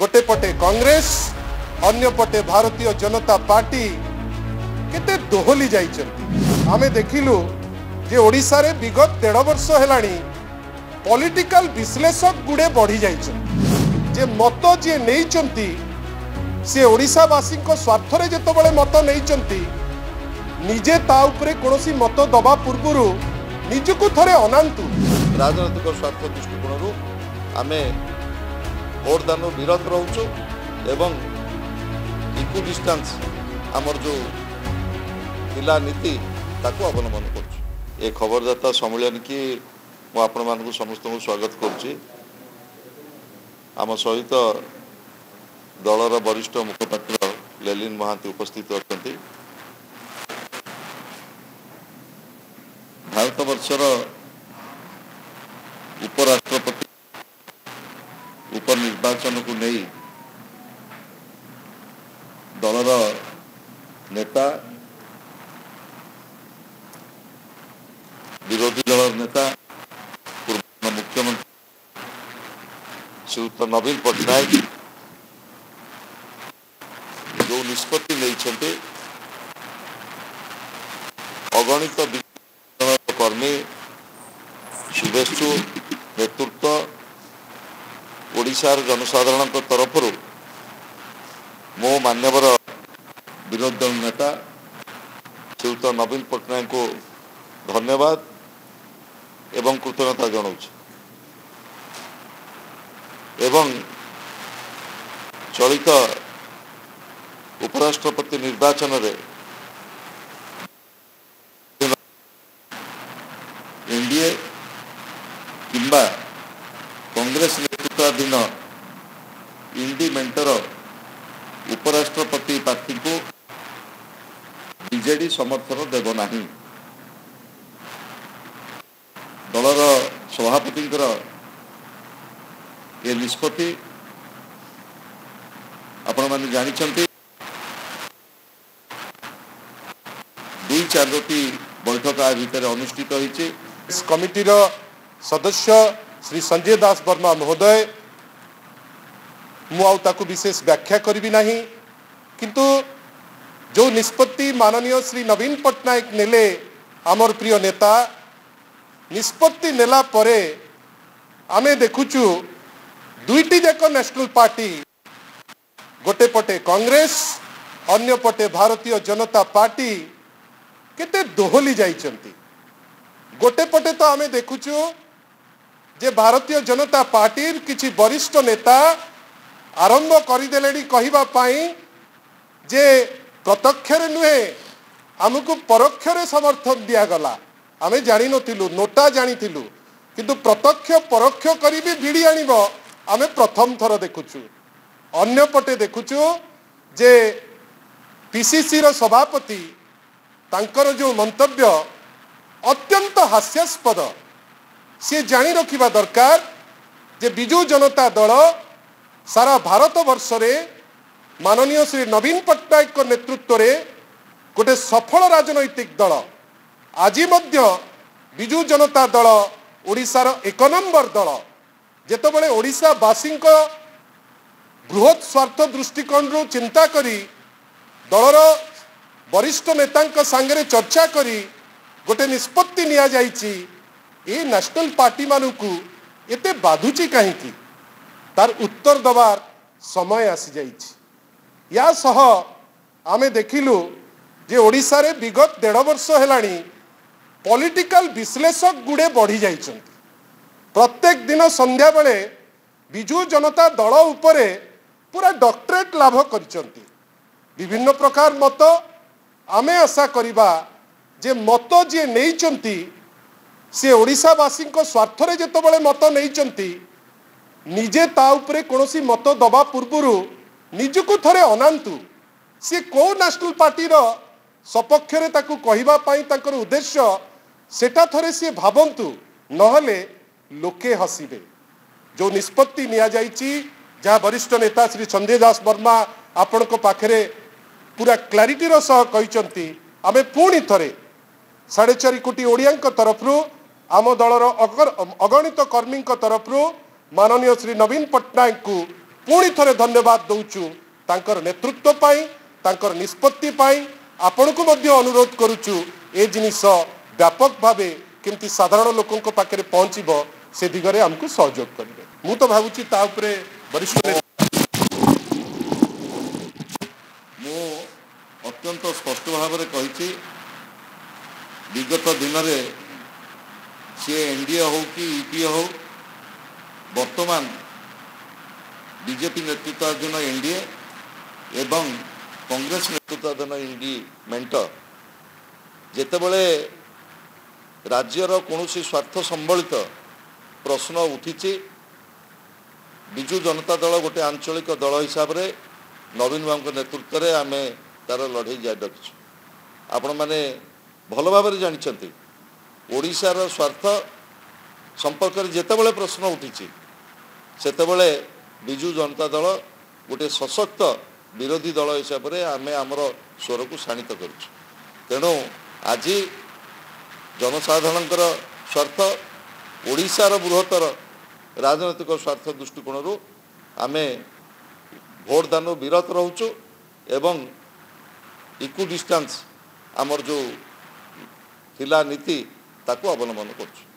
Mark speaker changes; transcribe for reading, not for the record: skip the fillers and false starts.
Speaker 1: गोटे पटे कांग्रेस अन्य पटे भारतीय जनता पार्टी केते दोहली जाइछन्ती। आमे देखिलु जे ओडिसा रे विगत 1.5 वर्ष हेलानी पॉलिटिकल विश्लेषक गुडे बढ़ी जाइछन्ती। जे मत जे नेइछन्ती से ओडिसावासी स्वार्थ रे जेतबेले मत नेइछन्ती निजे ता उपरे कोनोसी मत दबा पूर्वरु निजकु थरे अनांतु।
Speaker 2: राजनैतिक स्वार्थ दृष्टिकोण आमे भोट दान विरत रोचु एवं इक्वि डिस्टेंस आमर जो जिला नीति ताको अवलंबन कर। ये खबरदाता सम्मेलन की मुझे समस्त को स्वागत करुच्ची। आम सहित दलर वरिष्ठ मुखपात्र लेलिन महांती उपस्थित अच्छा। भारत वर्षर उपराष्ट्रपति उपनिर्वाचन को नहीं दलर नेता विरोधी दल नेता पूर्व मुख्यमंत्री श्रीयुत नवीन पट्टनायक जो निष्पत्ति नहीं अगणित कर्मी शुभेच्छु नेतृत्व ओडिशार जनसाधारण तरफ मो मान्यवर विरोधी दल नेता श्रीयुत नवीन पट्टनायक को धन्यवाद एवं कृतज्ञता जनाऊँ। एवं चलित उपराष्ट्रपति निर्वाचन रे एनडीए किंबा कांग्रेस नेतृत्वाधीन इंडी मेंटर उपराष्ट्रपति प्रार्थी को बीजेडी समर्थन देव नहीं। दलर सभापति ये निष्पत्ति आपण माने जानिछन्ति। 2-4 बैठक आ भितर अनुष्ठित होइछि।
Speaker 1: इस कमिटीर सदस्य श्री संजय दास वर्मा महोदय मुझे विशेष व्याख्या करी नहीं, किंतु जो निष्पत्ति माननीय श्री नवीन पट्टनायक नेले आमर प्रिय नेता निष्पत्ति नेला परे आमे देखुचु दुईटी जाक नेशनल पार्टी गोटे पटे कांग्रेस अन्य पटे भारतीय जनता पार्टी केते दोहली जाइछन्ती। गोटे पटे तो आमे देखुचु जे भारतीय जनता पार्टी किछि वरिष्ठ नेता आरंभ करदेले कहिबा पाई जे प्रत्यक्ष नुहे आमको परोक्ष समर्थन दिगला। आमे जानी नथिलु, नोटा जानिथिलु, किंतु प्रत्यक्ष परोक्ष करी भी भिड़ी आनिब आमे प्रथम थर देखुचु। अन्य पटे देखुचु जे पीसीसी रो सभापति तांकर जो मंतव्य अत्यंत हास्यास्पद सी जानी रखिबा दरकार जे बिजू जनता दल सारा भारत वर्ष रे माननीय श्री नवीन पट्टनायक को नेतृत्व रे गोटे सफल राजनैतिक दल आज बिजू जनता दल ओडिशार 1 नंबर दल जेतबेले ओडिशावासी बृहत स्वार्थ दृष्टिकोण रु चिंता करी दलर वरिष्ठ नेता सांगे चर्चा करी गोटे निष्पत्ति निया जाइछि। ए नेशनल पार्टी मानकु एते बाधुची कहीं तार उत्तर दबार समय आसी जाइछि। या सह आमे देखिलु जे ओडिसा रे विगत 1.5 वर्ष हेलानी पॉलिटिकल विश्लेषक गुडे बढ़ी जाइछन्ती। प्रत्येक दिन संध्या बेले बिजू जनता दल उपरे पूरा डॉक्टरेट लाभ करिसन्ती। विभिन्न प्रकार मत आमे आशा करिबा जे मत जे नेइचन्ती से ओडिसावासी स्वार्थ रे जेतबेले मत नेइचन्ती निजे ता उपरे कोनोसी मत दबा पूर्वरु निजकु थरे अनांतु। से को नेशनल पार्टी रो सपक्ष रे ताकु कहिबा पाई ताकर उद्देश्य सेटा थरे से भाबंतु, नहले लोके हसीबे। जो निष्पत्ति निया जाइछि जहाँ वरिष्ठ नेता श्री संजय दास वर्मा आपण को पाखरे पूरा क्लारिटी रो सह कहिसंती। आमे पुणी थरे 4.5 कोटी ओडियां तरफरु आम दलर अगणित कर्मी तरफरु माननीय श्री नवीन पट्टनायक को पुणी थरे धन्यवाद दौचु तांकर नेतृत्व पाई तांकर निष्पत्ति पाई आपण को मध्य अनुरोध करुचु ए जिनिस व्यापक भावे केमती साधारण लोकों पाखे पहुँचब से दिगरे हमको सहयोग करेंगे मु तो भावुची ता उपरे वरिष्ठ
Speaker 2: मु अत्यंत स्पष्ट भाव में कही विगत दिन में सी एनडीए हो कि यूपीए हो वर्तमान बीजेपी नेतृत्वाधीन एनडीए एवं कांग्रेस नेतृत्वाधीन एनडीए मेंट जेतेबेले राज्यर कौन स्वार्थ संबलित प्रश्न उठी विजु जनता दल गोटे आंचलिक दल हिसाब से नवीन बाबू नेतृत्व में आम तार लड़े जारी रखी आपण मैंने भल भाव जानते ओडिशार स्वार्थ संपर्क में जितेबाला प्रश्न उठी सेतेबाला विजु जनता दल गोटे सशक्त विरोधी दल हिसाब से आम आमर स्वर को शाणित करुँ तेणु आज जनसाधारण स्वार्थ ओडिशार बृहत्तर राजनैतिक स्वार्थ दृष्टिकोण आम भोट दान विरत रोचु एवं इक्वि डिस्टेंस आमर जो थिला नीति ताको अवलंबन करुँ।